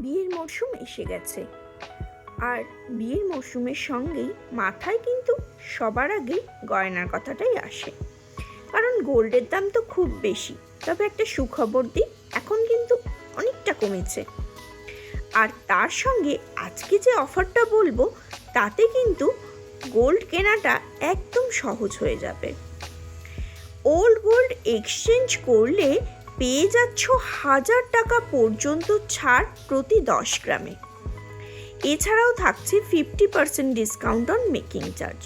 বিয়ের মরশুম এসে গেছে, আর বিয়ের মরশুমের সঙ্গেই মাথায় কিন্তু সবার আগেই গয়নার কথাটাই আসে। কারণ গোল্ডের দাম তো খুব বেশি। তবে একটা সুখবর দিই, এখন কিন্তু অনেকটা কমেছে। আর তার সঙ্গে আজকে যে অফারটা বলবো তাতে কিন্তু গোল্ড কেনাটা একদম সহজ হয়ে যাবে। ওল্ড গোল্ড এক্সচেঞ্জ করলে পেয়ে যাচ্ছ 1000 টাকা পর্যন্ত ছাড় প্রতি 10 গ্রামে। এছাড়াও থাকছে 50% ডিসকাউন্ট অন মেকিং চার্জ।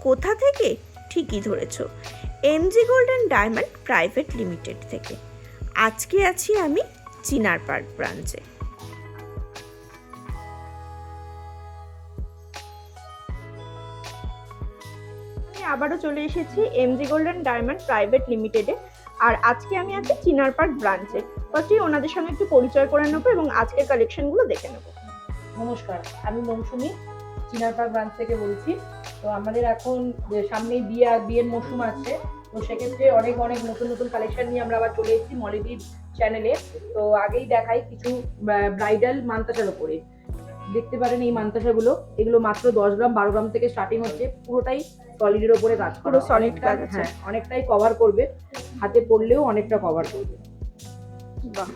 কোথা থেকে? ঠিকই ধরেছ, MG gold and diamond private limited থেকে। আজকে আছি আমি চিনার পার্ক ব্রাঞ্চে। আবারও চলে এসেছি MG gold and diamond private লিমিটেডে, আর আজকে আমি আছি চিনার পার্ক ব্রাঞ্চে। ফার্স্টে ওনাদের সঙ্গে একটু পরিচয় করে নেবো এবং আজকের কালেকশনগুলো দেখে নেবো। নমস্কার, আমি মৌসুমী চিনার পার্ক ব্রাঞ্চ থেকে বলছি। তো আমাদের এখন সামনেই বিয়ের মরশুম আছে, তো সেক্ষেত্রে অনেক নতুন নতুন কালেকশন নিয়ে আমরা আবার চলে এসেছি মলিদির চ্যানেলে। তো আগেই দেখাই কিছু ব্রাইডাল মানতাসার ওপরে দেখতে পারেন। এই মানতাসাগুলো এগুলো মাত্র 10 গ্রাম 12 গ্রাম থেকে স্টার্টিং হচ্ছে। পুরোটাই সলিডের ওপরে কাজ, পুরো সলিড কাজ আছে। হ্যাঁ, অনেকটাই কভার করবে, হাতে পড়লেও অনেকটা কভার করবে। বাহ।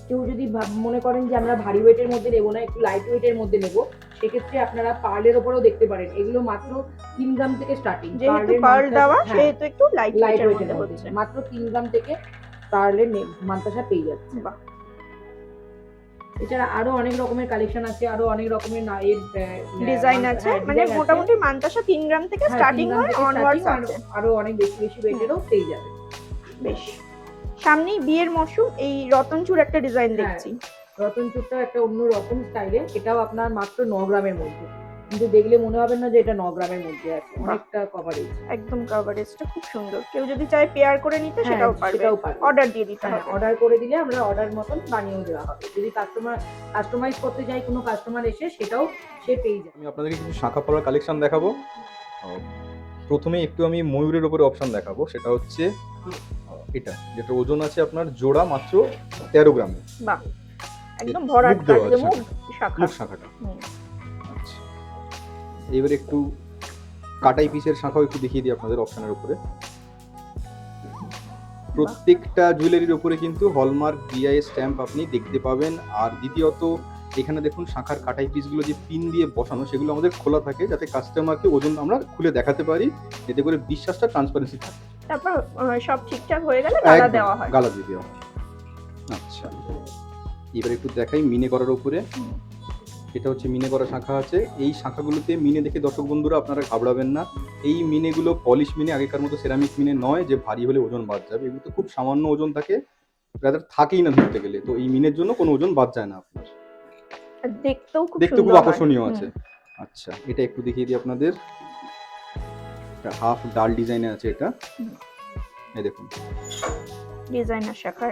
কেউ যদি মনে করেন যে আমরা ভারী ওয়েটের মধ্যে নেবো না, একটু লাইট ওয়েটের মধ্যে নেবো, সেক্ষেত্রে আপনারা পার্লের ওপরেও দেখতে পারেন। এগুলো মাত্র 3 গ্রাম থেকে স্টার্টিং। যেহেতু পার্ল দেওয়া সেহেতু একটু লাইট ওয়েটের মধ্যে হচ্ছে। মাত্র 3 গ্রাম থেকে পার্লের মানতাসা পেয়ে যাচ্ছে। বাহ। এছাড়া আরো অনেক রকমের কালেকশন আছে, আরো অনেক রকমের ডিজাইন আছে। মানে মোটামুটি মানতাসা 3 গ্রাম থেকে স্টার্টিং হয়, অনওয়ার্ডস আছে। আরো অনেক বেশি ওয়েটেরও পেয়ে যাবে। বেশ। সামনেই বিয়ের মরশুম, এই রতনচুর একটা ডিজাইন দেখছি। রতনচুরটা একটা অন্য রকম স্টাইলের, এটাও আপনার মাত্র 9 গ্রামের মধ্যে, কিন্তু দেখলে মনে হবে না যে এটা 9 গ্রামের মধ্যে আছে। অনেকটা কভারেজ, একদম কভারেজটা খুব সুন্দর। কেউ যদি চায় পেয়ার করে নিতে সেটাও পারবে। অর্ডার দিয়ে দিতে হবে। অর্ডার করে দিলে আমরা অর্ডার মতন বানিয়ে দেওয়া হবে। যদি কাস্টমাইজ করতে চাই কোনো কাস্টমার এসে, সেটাও সে পেয়ে যাবে। আমি আপনাদেরকে কিছু শাঁখা পলার কালেকশন দেখাবো। প্রথমে একটু আমি ময়ূরের উপরে অপশন দেখাবো। সেটা হচ্ছে এটা, যেটা ওজন আছে আপনার জোড়া মাত্র 13 গ্রামে। বাহ, একদম ভরাট কাজ, মুখ শাঁখাটা। আচ্ছা, এবারে একটু কাটাই পিসের শাঁখাও একটু দেখিয়ে দিই আপনাদের অপশনের উপরে। প্রত্যেকটা জুয়েলারির উপরে কিন্তু হলমার্ক বিআই স্ট্যাম্প আপনি দেখতে পাবেন। আর দ্বিতীয়ত এখানে দেখুন শাঁখার কাটাই পিসগুলো যে পিন দিয়ে বসানো, সেগুলো আমাদের খোলা থাকে যাতে কাস্টমারকে ওজন আমরা খুলে দেখাতে পারি, এতে করে বিশ্বাসটা ট্রান্সপারেন্সি থাকে। তারপর সব ঠিকঠাক হয়ে গেলে গালা দেওয়া হয়। গালা দিয়ে দেওয়া হয়। আচ্ছা, এবার একটু দেখাই মিনে করার উপরে। এটা হচ্ছে মিনে করা শাঁখা আছে। এই শাঁখাগুলোতে মিনে দেখে দর্শক বন্ধুরা আপনারা ঘাবড়াবেন না। এই মিনেগুলো পলিশ মিনে, আগেকার মতো সেরামিক মিনে নয় যে ভারী হলে ওজন বাদ যাবে। এগুলো তো খুব সামান্য ওজন থাকে, রাদার থাকেই না ধরতে গেলে। তো এই মিনের জন্য কোনো ওজন বাদ যায় না আপনার। দেখতেও খুব আকর্ষণীয় আছে। আচ্ছা, এটা একটু দেখিয়ে দিই আপনাদের। হাফ ডাল ডিজাইনে আছে এটা। এই দেখুন ডিজাইনার শাখা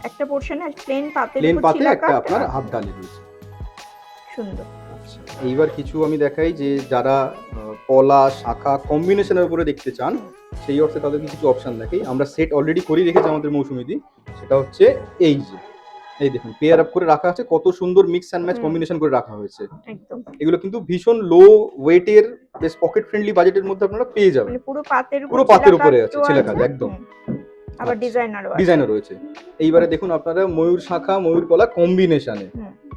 একটা পোরশনে প্লেন পাতে একটা আপনার হাফ ডালে রয়েছে। সুন্দর। আচ্ছা, এইবার কিছু আমি দেখাই যে যারা পলা শাখা কম্বিনেশনের উপরে দেখতে চান, সেই অর্থে তাদেরকে কিছু অপশন দেখাই। আমরা সেট অলরেডি করে রেখেছি আমাদের মৌসুমীদি। সেটা হচ্ছে এই যে, এই দেখুন পেয়ার আপ করে রাখা আছে, কত সুন্দর মিক্স অ্যান্ড ম্যাচ কম্বিনেশন করে রাখা হয়েছে। একদম। এগুলো কিন্তু ভীষণ লো ওয়েটের, বেশ পকেট ফ্রেন্ডলি বাজেটের মধ্যে আপনারা পেয়ে যাবেন। মানে পুরো পাতের উপরে আছে ছেলে কাজ একদম। আবার ডিজাইনারও রয়েছে। এইবারে দেখুন আপনারা ময়ূর শাখা ময়ূর পলা কম্বিনেশনে,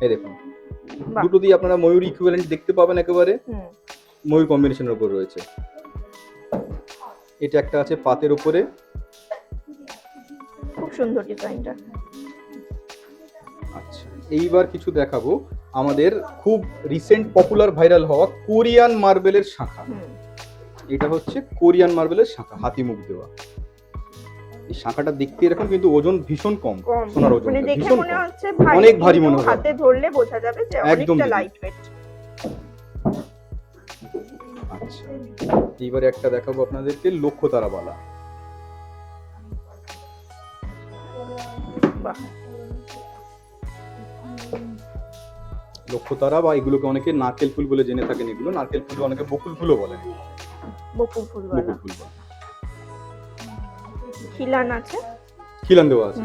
এই দেখুন দুটো দিয়ে আপনারা ময়ূর ইকুইভ্যালেন্ট দেখতে পাবেন একেবারে। ময়ূর কম্বিনেশনের উপর রয়েছে। এটা একটা আছে পাতের উপরে, খুব সুন্দর ডিজাইনটা। আচ্ছা, এইবার কিছু দেখাবো আমাদের খুব রিসেন্ট পপুলার ভাইরাল হওয়া কোরিয়ান মার্বেলের শাখা। এটা হচ্ছে কোরিয়ান মার্বেলের শাখা, হাতি মুখ দেওয়া। এই শাখাটা দেখতে এরকম, কিন্তু ওজন ভীষণ কম। সোনার ওজন ভীষণ কম, অনেক ভারী মনে হয়। হাতে ধরলে বোঝা যাবে যে অনেকটা লাইট ওয়েট। আচ্ছা, এইবারে একটা দেখাবো আপনাদেরকে লক্ষ্য তারা বালা। বাহ, লক্ষ্য তারা বা এগুলোকে অনেকে নারকেল ফুল বলে জেনে থাকেন। এগুলো নারকেল ফুল, অনেকে বকুল ফুলও বলেন। বকুল ফুল বলে। খিলান আছে, খিলান দেওয়া আছে।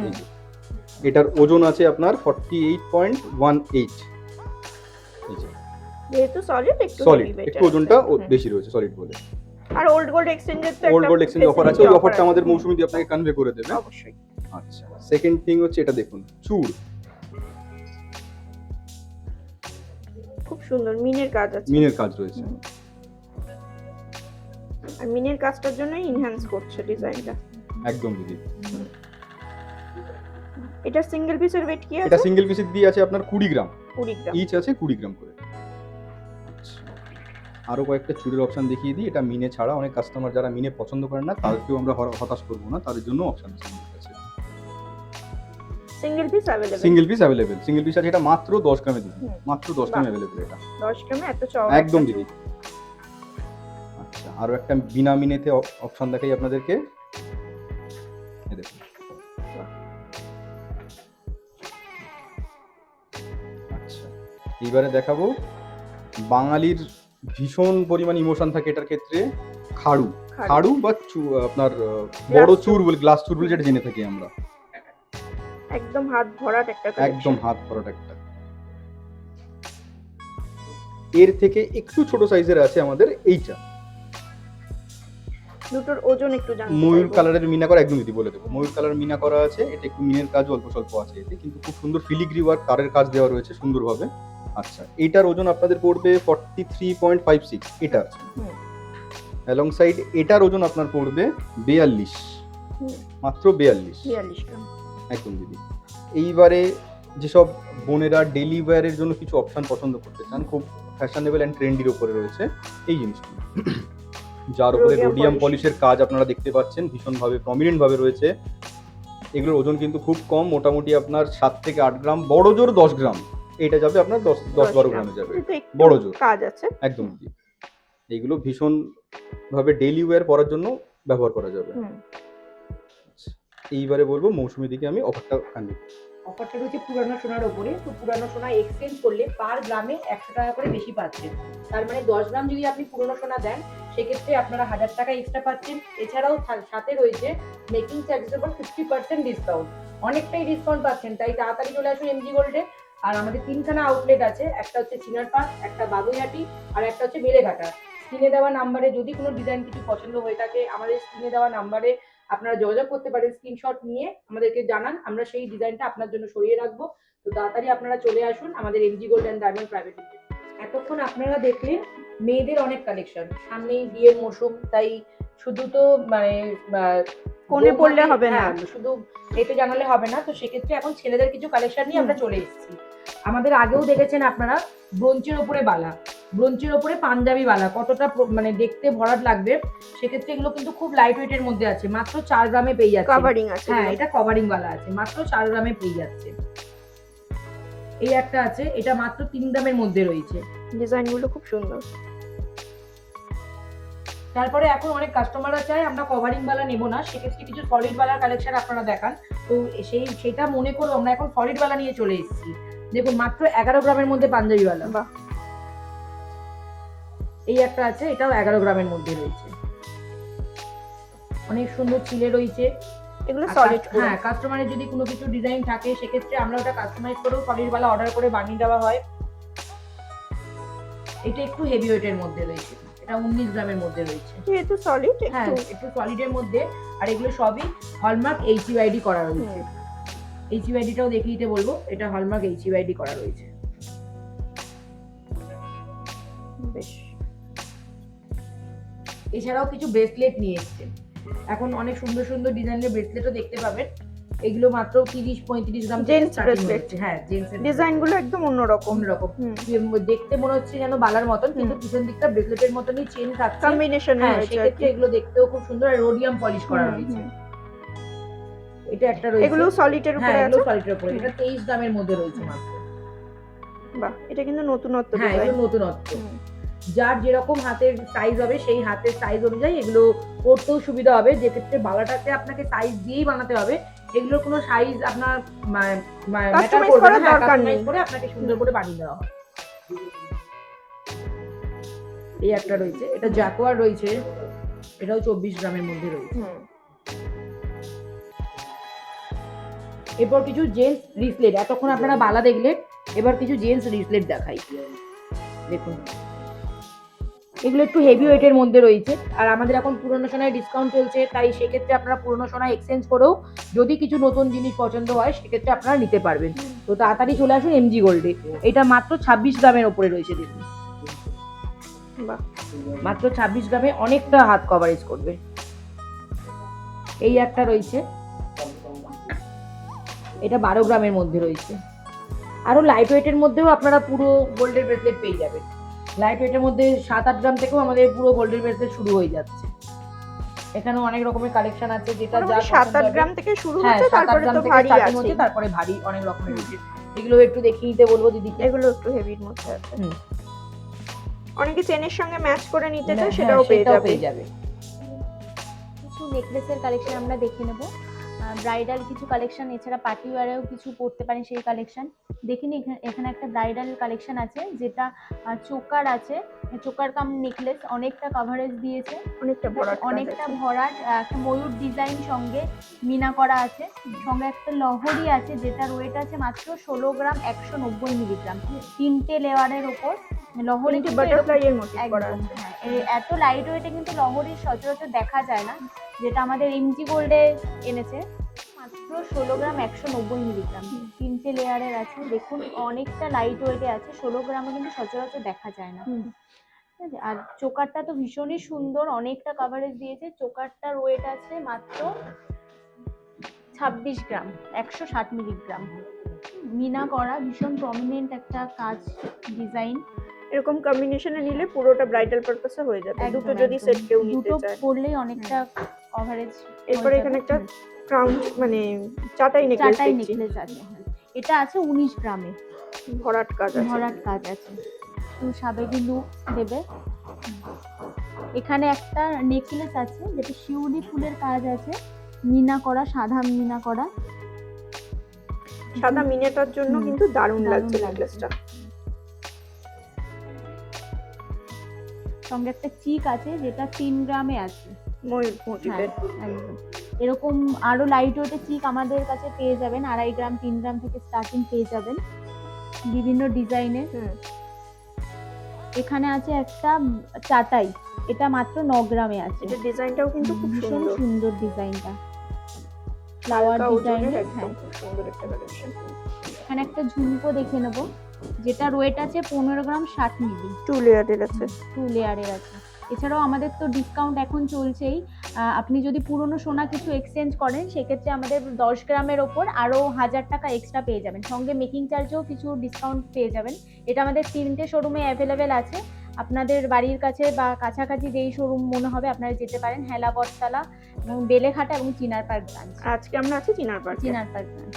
এটার ওজন আছে আপনার 48.18। যেহেতু সলিড একটু সলিড, heavy weight একটু আছে। ওজনটা হুম। বেশি রয়েছে সলিড বলে। আর ওল্ড গোল্ড এক্সচেঞ্জের তো ওল্ড গোল্ড এক্সচেঞ্জ অফার আছে, ওই অফারটা আমাদের হুম, মৌসুমী দিয়ে আপনাকে কনভে করে দেবে। অবশ্যই। আচ্ছা, সেকেন্ড থিং হচ্ছে এটা দেখুন, চূড়, খুব সুন্দর মিনের কাজ আছে। মিনের কাজ রয়েছে। হুম। আর মিনের কাজটার জন্যই ইনহ্যান্স করছে ডিজাইনটা। একদম দিদি। এটা সিঙ্গেল পিসের ওয়েট কি এটা আছে? সিঙ্গেল পিসের দিয়ে আছে আপনার 20 গ্রাম, 20 গ্রাম। ইচ আছে 20 গ্রাম করে। আচ্ছা, আরো কয়েকটা চুড়ির অপশন দেখিয়ে দিই। এটা মিনে ছাড়া অনেক কাস্টমার যারা মিনে পছন্দ করেন না, তাদেরকেও আমরা হতাশ করবো না, তাদের জন্য অপশন আছে আমাদের কাছে। Single piece available. Single piece available, single piece আছে, এটা মাত্র 10 গ্রামে দিদি, হুম। মাত্র 10 গ্রামে বাহ। অ্যাভেলেবেল এটা। 10 গ্রামে এত চওড়া। একদম একটা দিদি। আচ্ছা, আরো একটা বিনা মিনেতে অপশন দেখাই আপনাদেরকে। এই দেখুন। আচ্ছা, এইবারে দেখাবো বাঙালির ভীষণ পরিমাণ ইমোশন থাকে এটার ক্ষেত্রে, খাড়ু, খাড়ু বা আপনার বড় গ্লাস চুর বলে, গ্লাস চুর বলে যেটা জেনে থাকি আমরা। একদম হাত ভরাট একটা একদম হাত ভরাট একটা। এর থেকে একটু ছোট সাইজের আছে আমাদের এইটা, দুটোর ওজন একটু জানতে ময়ূর চাইবো। কালারের মিনা করা, একদম দিদি বলে দেবো, ময়ূর কালার মিনা করা আছে। এটা একটু মিনের কাজ অল্প স্বল্প আছে এতে, কিন্তু খুব সুন্দর ফিলিগ্রি ওয়ার্ক তারের কাজ দেওয়া রয়েছে সুন্দরভাবে। আচ্ছা, এটার ওজন আপনাদের পড়বে 43.56 এটা। হুম। অ্যালং সাইড এটার ওজন আপনার পড়বে 42, হুম। মাত্র 42। 42 গ্রাম। একদম দিদি। এইবারে যেসব বোনেরা ডেলি ওয়্যারের জন্য কিছু অপশন পছন্দ করতে চান, খুব ফ্যাশনেবল অ্যান্ড ট্রেন্ডির উপরে রয়েছে এই জিনিসগুলো, যার উপরে Rhodium রোডিয়াম polish। পলিশের কাজ আপনারা দেখতে পাচ্ছেন ভীষণভাবে প্রমিনেন্ট ভাবে রয়েছে। এগুলোর ওজন কিন্তু খুব কম, মোটামুটি আপনার 7 থেকে 8 গ্রাম, বড় জোর 10 গ্রাম। এটা যাবে আপনার 10-12 গ্রামে যাবে, কিন্তু একটু বড় জোর। কাজ আছে। একদম দিদি। এইগুলো ভীষণ ভাবে ডেইলি ওয়্যার পরার জন্য ব্যবহার করা যাবে। হুম। এইবারে বলবো মৌসুমী দিকে আমি অফারটা আনি। অফারটা রয়েছে পুরানো সোনার ওপরে। তো পুরানো সোনা এক্সচেঞ্জ করলে পার গ্রামে 100 টাকা করে বেশি পাচ্ছেন। তার মানে 10 গ্রাম যদি আপনি পুরনো সোনা দেন, সেক্ষেত্রে আপনারা 1000 টাকা এক্সট্রা পাচ্ছেন। এছাড়াও সাথে রয়েছে মেকিং চার্জেসের উপর 50% ডিসকাউন্ট। অনেকটাই ডিসকাউন্ট পাচ্ছেন, তাই তাড়াতাড়ি চলে আসুন এমজি গোল্ডে। আর আমাদের 3খানা আউটলেট আছে, একটা হচ্ছে চিনারপাড়, একটা বাগুইহাটি, আর একটা হচ্ছে বেলেঘাটা। স্ক্রিনে দেওয়া নাম্বারে যদি কোনো ডিজাইন কিছু পছন্দ হয়ে থাকে, আমাদের স্ক্রিনে দেওয়া নাম্বারে আপনারা যোগাযোগ করতে পারেন, স্ক্রিনশট নিয়ে আমাদেরকে জানান, আমরা সেই ডিজাইনটা আপনার জন্য সরিয়ে রাখবো। তো তাড়াতাড়ি আপনারা চলে আসুন আমাদের MG gold and diamond private limited. এতক্ষণ আপনারা দেখলেন মেয়েদের অনেক কালেকশন, সামনেই বিয়ের মৌসুম, তাই শুধু তো মানে কোণে পড়লে হবে না, শুধু এতে জানালে হবে না। তো সেক্ষেত্রে এখন ছেলেদের কিছু কালেকশন নিয়ে আমরা চলে এসেছি। আমাদের আগেও দেখেছেন আপনারা ব্রোঞ্চের ওপরে বালা, ব্রোঞ্চের ওপরে পাঞ্জাবি বালা, কতটা মানে দেখতে ভরাট লাগবে। সেক্ষেত্রে এগুলো কিন্তু খুব লাইট ওয়েটের মধ্যে আছে, মাত্র 4 গ্রামে পেয়ে যাচ্ছে। কভারিং আছে। হ্যাঁ, এটা কভারিং বালা আছে, মাত্র 4 গ্রামে পেয়ে যাচ্ছে। এই একটা আছে, এটা মাত্র 3 গ্রামের মধ্যে রয়েছে। ডিজাইনগুলো খুব সুন্দর। তারপরে এখন অনেক কাস্টমাররা চায় আমরা কভারিং বালা নেব না, সেক্ষেত্রে কিছু সলিড বালার কালেকশন আপনারা দেখান। তো সেটা মনে করে আমরা এখন সলিড বালা নিয়ে চলে এসেছি। দেখুন, মাত্র 11 গ্রামের মধ্যে পাঞ্জাবি বালা। বাহ। এই একটা আছে, এটাও 11 গ্রামের মধ্যে রয়েছে। অনেক সুন্দর চিলে রয়েছে এগুলো সলিড। হ্যাঁ, কাস্টমারের যদি কোনো কিছু ডিজাইন থাকে, সেক্ষেত্রে আমরা ওটা কাস্টমাইজ করেও সলিড বালা অর্ডার করে বানিয়ে দেওয়া হয়। এটা একটু হেভি ওয়েটের মধ্যে রয়েছে, এটা 19 গ্রামের মধ্যে রয়েছে। যেহেতু সলিড হ্যাঁ, একটু একটু সলিডের মধ্যে। আর এগুলো সবই হলমার্ক এইচইউআইডি করা রয়েছে। এইচইউআইডিটাও দেখিয়ে দিতে বলবো, এটা হলমার্ক এইচইউআইডি করা রয়েছে। বেশ। এছাড়াও কিছু ব্রেসলেট নিয়ে এসেছে, এখন অনেক সুন্দর সুন্দর ডিজাইনের ব্রেসলেটও দেখতে পাবেন। এগুলো মাত্র 30-35 গ্রাম জেন্টস ব্রেসলেট। হ্যাঁ, জেন্টস ডিজাইনগুলো একদম অন্যরকম। অন্যরকম, দেখতে মনে হচ্ছে যেন বালার মতন, কিন্তু পিছন দিকটা ব্রেসলেটের মতনই চেন থাকছে। কম্বিনেশন হ্যাঁ, হয়েছে। সেক্ষেত্রে এগুলো দেখতেও খুব সুন্দর, আর রোডিয়াম পলিশ করা রয়েছে। এটা একটা রয়েছে, এগুলো সলিডের উপরে হ্যাঁ, আছে। এগুলো সলিডের উপরে। এটা 23 গ্রামের মধ্যে রয়েছে মাত্র। বাহ, এটা কিন্তু নতুনত্ব হ্যাঁ, ডিজাইন। এগুলো নতুনত্ব। যার যেরকম হাতের সাইজ হবে, সেই হাতের সাইজ অনুযায়ী এগুলো করতেও সুবিধা হবে। যে ক্ষেত্রে বালাটাতে আপনাকে সাইজ দিয়েই বানাতে হবে, এগুলোর কোনো সাইজ আপনার ম্যাটার করবে না, দরকার নেই, করে আপনাকে সুন্দর করে বানিয়ে দেওয়া হবে। এই একটা রয়েছে, এটা জ্যাকোয়ার রয়েছে, এটাও 24 গ্রামের মধ্যে রয়েছে। এরপর কিছু জেন্টস রিসলেট, এতক্ষণ আপনারা বালা দেখলেন, এবার কিছু জেন্টস রিসলেট দেখাই। দেখুন এগুলো একটু হেভি ওয়েটের মধ্যে রয়েছে, আর আমাদের এখন পুরনো সোনায় ডিসকাউন্ট চলছে, তাই সেক্ষেত্রে আপনারা পুরনো সোনা এক্সচেঞ্জ করেও যদি কিছু নতুন জিনিস পছন্দ হয় সেক্ষেত্রে আপনারা নিতে পারবেন। তো তাড়াতাড়ি চলে আসুন এমজি গোল্ডে। এটা মাত্র 26 গ্রামের ওপরে রয়েছে, দেখুন বাহ, মাত্র 26 গ্রামে অনেকটা হাত কভারেজ করবে। এই একটা রয়েছে, এটা 12 গ্রামের মধ্যে রয়েছে। আরো লাইট ওয়েটের মধ্যেও আপনারা পুরো গোল্ডের ব্রেসলেট পেয়ে যাবেন। লাইট ওয়েটের মধ্যে 7-8 গ্রাম থেকেও আমাদের পুরো গোল্ডের ব্রেসলেট শুরু হয়ে যাচ্ছে। এখানেও অনেক রকমের কালেকশন আছে, যেটা যা 7-8 গ্রাম থেকে শুরু হ্যাঁ হচ্ছে, 7-8 তারপরে গ্রাম তো থেকে ভারী স্টার্টিং আছে। হচ্ছে, তারপরে ভারী অনেক রকমের রয়েছে। এগুলো একটু দেখিয়ে নিতে বলবো দিদিকে। এগুলো একটু হেভির মধ্যে আছে। হুম। অনেকে চেনের সঙ্গে ম্যাচ করে নিতে চায়, হ্যাঁ, সেটাও পেয়ে যাবে। কিছু নেকলেসের কালেকশন আমরা দেখে নেব, ব্রাইডাল কিছু কালেকশন, এছাড়া পার্টি ওয়্যারেও কিছু পরতে পারেন সেই কালেকশন দেখিনি। এখানে একটা ব্রাইডাল কালেকশন আছে, যেটা চোকার আছে, চোকার কাম নেকলেস, অনেকটা কভারেজ দিয়েছে, অনেকটা ভরাট কাজ অনেকটা আছে। ভরাট, একটা ময়ূর ডিজাইন সঙ্গে মিনা করা আছে, সঙ্গে একটা লহরি আছে, যেটার ওয়েট আছে মাত্র 16 গ্রাম 190 মিলিগ্রাম, 3টে লেয়ারের ওপর লহরি। তিনটে বাটারফ্লাই এর মোটিভ করা একদম আছে। হ্যাঁ, এত লাইট ওয়েটে কিন্তু লহরি সচরাচর দেখা যায় না, যেটা আমাদের এমজি গোল্ডে এনেছে। মাত্র 16 গ্রাম 190 মিলিগ্রাম, 3টে লেয়ারের আছে, দেখুন অনেকটা লাইট ওয়েটে আছে, 16 গ্রামও কিন্তু সচরাচর দেখা যায় না। ঠিক আছে, আর চোকারটা তো ভীষণই সুন্দর, অনেকটা কভারেজ দিয়েছে। চোকারটার ওয়েট আছে মাত্র 26 গ্রাম 160 মিলিগ্রাম, মিনা করা, ভীষণ প্রমিনেন্ট একটা কাজ, ডিজাইন। এরকম কম্বিনেশনে নিলে পুরোটা ব্রাইডাল পারপাসে হয়ে যাবে। দুটো যদি সেট কেউ নিতে দুটো চায়, পরলেই অনেকটা কভারেজ। এরপরে এখানে একটা ক্রাউন মানে চাটাই নেকলেস চাটাই দেখছি, নেকলেস আছে, হ্যাঁ। এটা আছে 19 গ্রামে, ভরাট কাজ আছে। ভরাট কাজ আছে, সাবেকি লুক দেবে। এখানে একটা নেকলেস আছে, যেটা শিউলি ফুলের কাজ আছে, মিনা করা, সাদা মিনা করা। সাদা মিনেটার জন্য কিন্তু দারুণ লাগছে দারুণ লাগছে। নেকলেসটা। সঙ্গে একটা চিক আছে, যেটা 3 গ্রামে আছে। ময়ূর হ্যাঁ, মোটিভের। একদম। এরকম আরো লাইট ওয়েটের চিক আমাদের কাছে পেয়ে যাবেন, 2.5 গ্রাম 3 গ্রাম থেকে স্টার্টিং পেয়ে যাবেন, বিভিন্ন ডিজাইনের। এখানে আছে একটা চাটাই, এটা মাত্র 9 গ্রামে আছে। এটা ডিজাইনটাও কিন্তু খুব ভীষণ সুন্দর, সুন্দর ডিজাইনটা, ফ্লাওয়ার হালকা ওজনের, ডিজাইনের। একদম হ্যাঁ, খুব সুন্দর একটা কালেকশন। এখানে একটা ঝুমকো দেখে নেব, যেটা ওয়েট আছে 15 গ্রাম 60 মিলি, 2 লেয়ারের আছে। 2 লেয়ারের আছে। এছাড়াও আমাদের তো ডিসকাউন্ট এখন চলছেই, আপনি যদি পুরনো সোনা কিছু এক্সচেঞ্জ করেন সেক্ষেত্রে আমাদের 10 গ্রামের ওপর আরও 1000 টাকা এক্সট্রা পেয়ে যাবেন, সঙ্গে মেকিং চার্জেও কিছু ডিসকাউন্ট পেয়ে যাবেন। এটা আমাদের 3টে শোরুমে অ্যাভেলেবেল আছে, আপনাদের বাড়ির কাছে বা কাছাকাছি যেই শোরুম মনে হবে আপনারা যেতে পারেন, হেলা বটতলা এবং বেলেঘাটা এবং চিনার পার্ক ব্রাঞ্চ। আজকে আমরা আছি চিনার পার্কে। চিনার পার্ক ব্রাঞ্চ।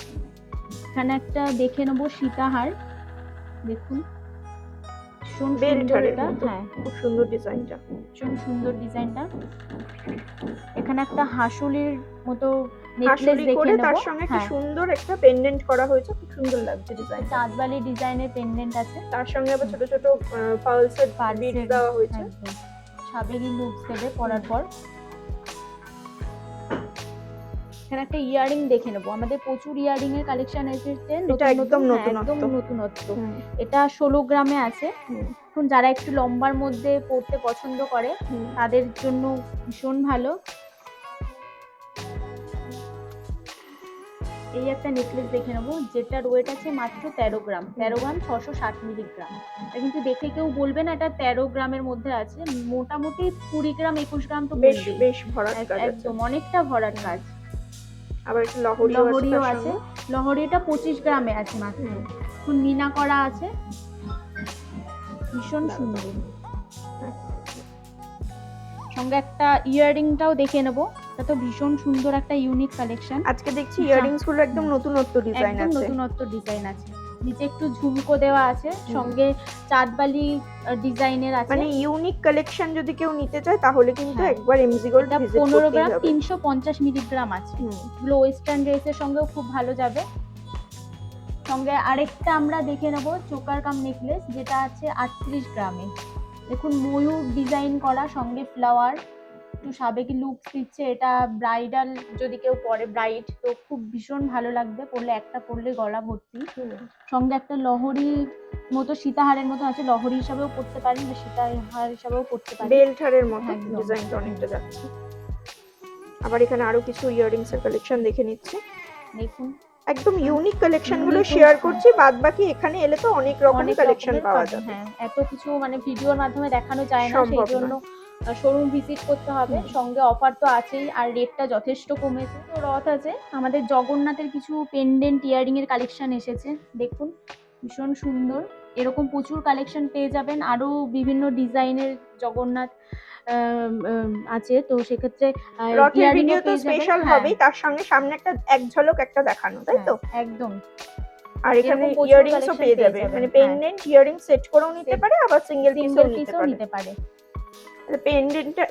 এখানে একটা দেখে নেবো সীতাহার, দেখুন ভীষণ বেল্ট সুন্দর হারের এটা, মতো। হ্যাঁ খুব সুন্দর ডিজাইনটা। ভীষণ সুন্দর ডিজাইনটা। এখানে একটা হাসুলির মতো নেকলেস হাসুলি দেখে করে নেব, তার সঙ্গে কি হ্যাঁ, সুন্দর একটা পেন্ডেন্ট করা হয়েছে, খুব সুন্দর লাগছে ডিজাইন। চাঁদবালি ডিজাইনের পেন্ডেন্ট আছে, তার সঙ্গে আবার ছোট ছোট পার্লসের বিট দেওয়া হয়েছে। একদম সাবেরি লুকস দেবে পরার পর। এখানে একটা ইয়ারিং দেখে নেবো, আমাদের প্রচুর ইয়ারিং এর কালেকশন এসেছে, এটা একদম হ্যাঁ, একদম নতুনত্ব। নতুনত্ব। হুম, এটা 16 গ্রামে আছে। হুম, এখন যারা একটু লম্বার মধ্যে পড়তে পছন্দ করে হুম। তাদের জন্য ভীষণ ভালো। এই একটা নেকলেস দেখে নেবো, যেটার ওয়েট আছে মাত্র 13 গ্রাম 660 মিলিগ্রাম। এটা কিন্তু দেখে কেউ বলবে না এটা 13 গ্রামের মধ্যে আছে, মোটামুটি 20 গ্রাম 21 গ্রাম তো বেশ বলবেই। বেশ ভরাট কাজ আছে। একদম অনেকটা ভরাট কাজ। আবার একটা লহরিও লহরিও তার আছে, সঙ্গে। লহরিটা 25 গ্রামে আছে মাত্র, হুম। এখন মিনা করা আছে, ভীষণ সুন্দর। সঙ্গে একটা ইয়াররিংটাও দেখে নেবো, এটা তো ভীষণ সুন্দর একটা ইউনিক কালেকশন। আজকে দেখছি ইয়ারিংস গুলো একদম নতুনত্ব ডিজাইন একদম আছে। নতুনত্ব ডিজাইন আছে, নিচে একটু ঝুমকো দেওয়া আছে, সঙ্গে চাঁদবালি ডিজাইনের আছে। মানে ইউনিক কালেকশন যদি কেউ নিতে চায় তাহলে কিন্তু হ্যাঁ। একবার এমজি গোল্ড এটা ভিজিট 15 করতেই গ্রাম হবে। 350 মিলিগ্রাম আছে, হুম। এগুলো ওয়েস্টার্ন ড্রেসের সঙ্গেও খুব ভালো যাবে। সঙ্গে আরেকটা আমরা দেখে নেব চোকার কাম নেকলেস, যেটা আছে 38 গ্রামে। দেখুন ময়ূর ডিজাইন করা, সঙ্গে ফ্লাওয়ার, একটু সাবেকি লুক দিচ্ছে। এটা ব্রাইডাল যদি কেউ পরে, ব্রাইড, তো খুব ভীষণ ভালো লাগবে পরলে, একটা পরলে গলা ভর্তি। সঙ্গে একটা লহরি মতো সীতাহারের মতো আছে, লহরি হিসাবেও পড়তে পারেন বা সীতাহার হিসাবেও পড়তে পারেন। বেলঠারের মতো একদম। ডিজাইনটা অনেকটা যাচ্ছে। আবার এখানে আরো কিছু ইয়াররিংস এর কালেকশন দেখে নিচ্ছি। দেখুন একদম ইউনিক কালেকশন গুলো Unique, শেয়ার হ্যাঁ। করছি, বাদ বাকি এখানে এলে তো অনেক রকমের অনেক কালেকশন রকমের পাওয়া পাবেন, যাবে। হ্যাঁ। এত কিছু মানে ভিডিওর মাধ্যমে দেখানো যায় না, সম্ভব সেই জন্য শোরুম ভিজিট করতে হবে। সঙ্গে অফার তো আছেই, আর রেটটা যথেষ্ট কমেছে। তো রথ আছে, আমাদের জগন্নাথের কিছু পেন্ডেন্ট ইয়ারিং এর কালেকশন এসেছে, দেখুন ভীষণ সুন্দর। এরকম প্রচুর কালেকশন পেয়ে যাবেন, আরো বিভিন্ন ডিজাইনের জগন্নাথ আছে। তো সেক্ষেত্রে রথের earring ও ভিডিও তো পেয়ে যাবেন, স্পেশাল হ্যাঁ, হবেই, তার সঙ্গে সামনে একটা এক ঝলক একটা দেখানো, তাই তো? হ্যাঁ, একদম। আর এখানে এরকম প্রচুর ইয়াররিংসও collection পেয়ে পেয়ে যাবে, যাবেন, মানে হ্যাঁ। পেন্ডেন্ট ইয়াররিং সেট করেও নিতে Set, পারে, আবার সিঙ্গেল সিঙ্গেল পিসও পিসও নিতে পারে।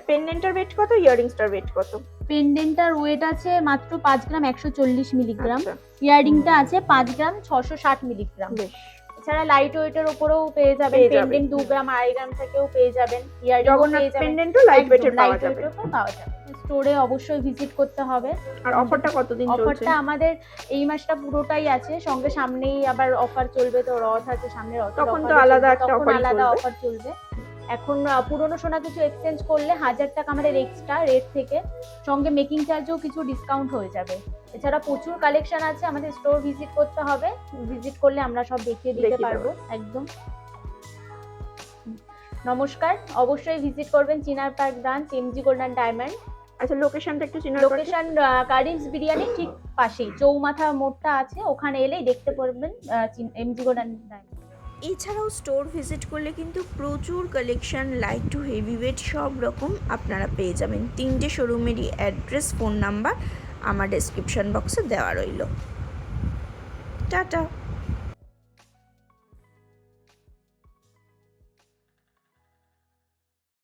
পেন্ডেন্টের ওয়েট কত, ইয়াররিংসটার ওয়েট কত? পেন্ডেন্টটার ওয়েট আছে মাত্র 5 গ্রাম 140 মিলিগ্রাম। আচ্ছা, ইয়াররিংটা আছে 5 গ্রাম 660 মিলিগ্রাম। বেশ। এছাড়া লাইট ওয়েটের উপরেও পেয়ে যাবেন, পেয়ে যাবেন, পেন্ডেন্ট 2 গ্রাম 2.5 গ্রাম থেকেও পেয়ে যাবেন, ইয়াররিং জগন্নাথ পেয়ে যাবেন। পেন্ডেন্টও লাইট ওয়েটের পাওয়া লাইট যাবে। ওয়েটেরও পাওয়া যাবে। স্টোরে অবশ্যই ভিজিট করতে হবে। আর অফারটা কতদিন চলছে? অফারটা আমাদের এই মাসটা পুরোটাই আছে, সঙ্গে সামনেই আবার অফার চলবে, তো রথ আছে সামনে, রথ তখন তো আলাদা একটা অফারই আলাদা চলবে। অফার চলবে। এখন পুরনো সোনা কিছু এক্সচেঞ্জ করলে 1000 টাকা আমাদের এক্সট্রা রেট থেকে, সঙ্গে মেকিং চার্জেও কিছু ডিসকাউন্ট হয়ে যাবে। এছাড়া প্রচুর কালেকশন আছে, আমাদের স্টোর ভিজিট করতে হবে, ভিজিট করলে আমরা সব দেখিয়ে দিতে দেখিয়ে পারবো একদম। নমস্কার, অবশ্যই ভিজিট করবেন Chinar park branch, MG golden diamond. আচ্ছা, লোকেশনটা একটু চিনার পার্কে? লোকেশন কারিমস বিরিয়ানি ঠিক পাশেই, চৌমাথা মোড়টা আছে, ওখানে এলেই দেখতে পারবেন এমজি গোল্ডেন ডায়মন্ড। এছাড়াও স্টোর ভিজিট করলে কিন্তু প্রচুর collection, light to heavy weight সব রকম আপনারা পেয়ে যাবেন। 3টে শোরুমেরই অ্যাড্রেস, ফোন নাম্বার আমার ডেসক্রিপশন বক্সে দেওয়া রইল। টাটা।